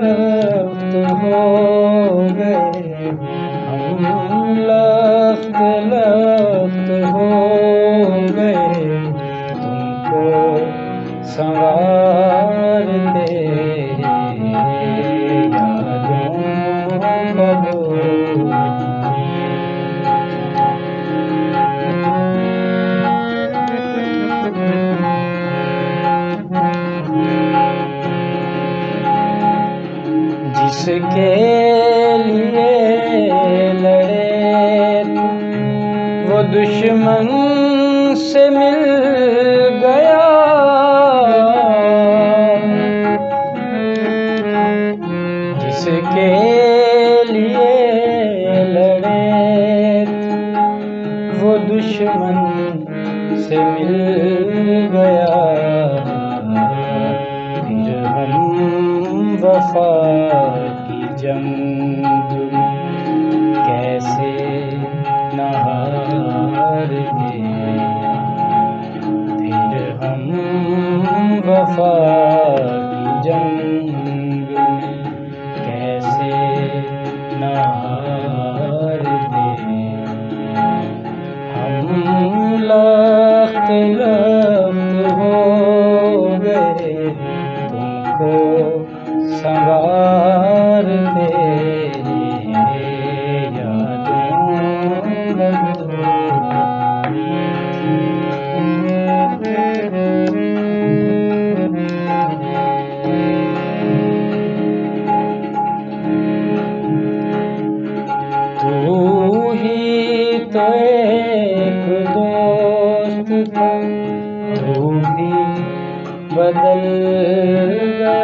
लफ्त हो गए, हम लफ्त लफ्त हो गए, तुमको संवारते यादों का बोझ। जिसके लिए लड़े वो दुश्मन से मिल गया, जिसके लिए लड़े वो दुश्मन से मिल गया, फिर हम वफा की जंग में कैसे न हारते, फिर हम वफा की जंग में कैसे न हारते, हम लख्त लख्त हो गए, तुमको संवारते यादों का बोझ। तू ही तो एक दोस्त था, तू भी बदल गया,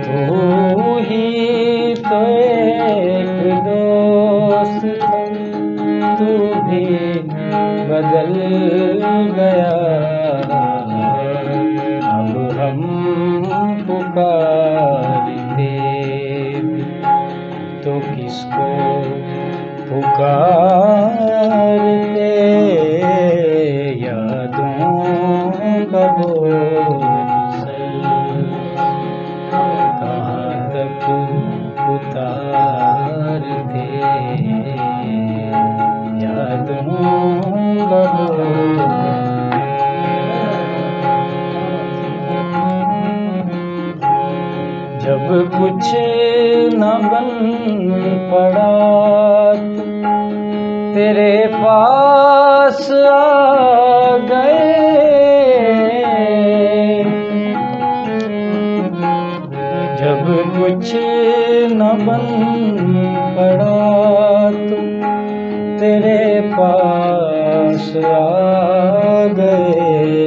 तू ही तो एक दोस्त था, तू भी बदल गया, अब हम पुकारते तो किसको पुकारते, यादों का बोझ कहाँ तक उतारते, यादों का बोझ। जब कुछ न बन पड़ा तेरे पास आ गए, जब कुछ न बन पड़ा तो तेरे पास आ गए,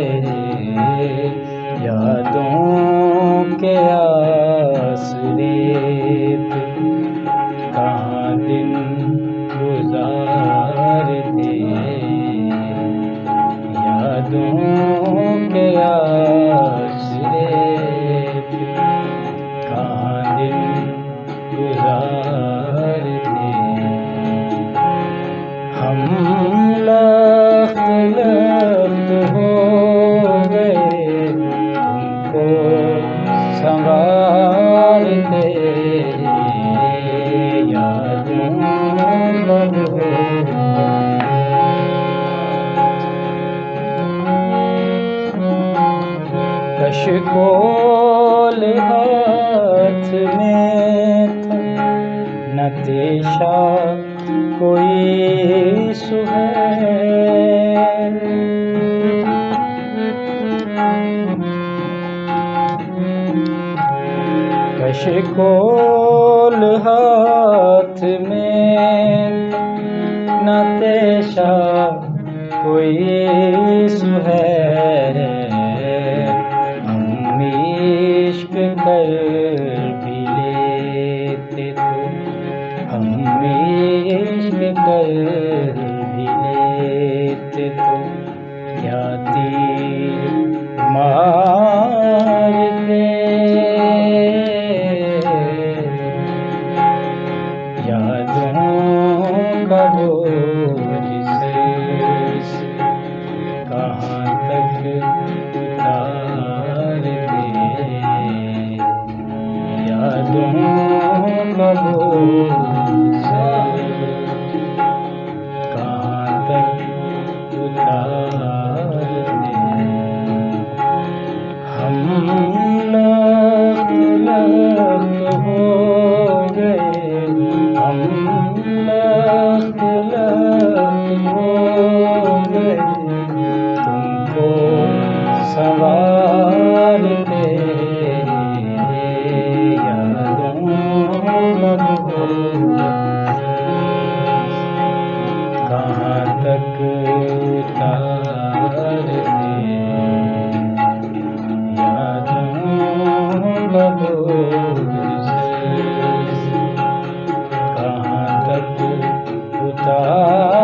यादों के आसरे पे कहाँ दिन गुजारते, यादों के आसरे पे कहाँ दिन गुजारते, हम लख्त लख्त हो गए, तुमको संवारते यादों का बोझ। कशकोल हाथ में था, न तेशा कोई सुहैल, कशकोल हाथ में न तेशा कोई सुहैल, हम इश्क कर भी लेते तो, हम इश्क कर भी लेते तो क्या तीर मारते, यादों का से कहाँ तक उतार दे यादों का बोझ से कहाँ तक उतार दे हम लग हो गए हम लग हो गए तुमको संवारते यादों का बोझ कहाँ तक उतार दे यादों का बोझ से कहाँ तक उतार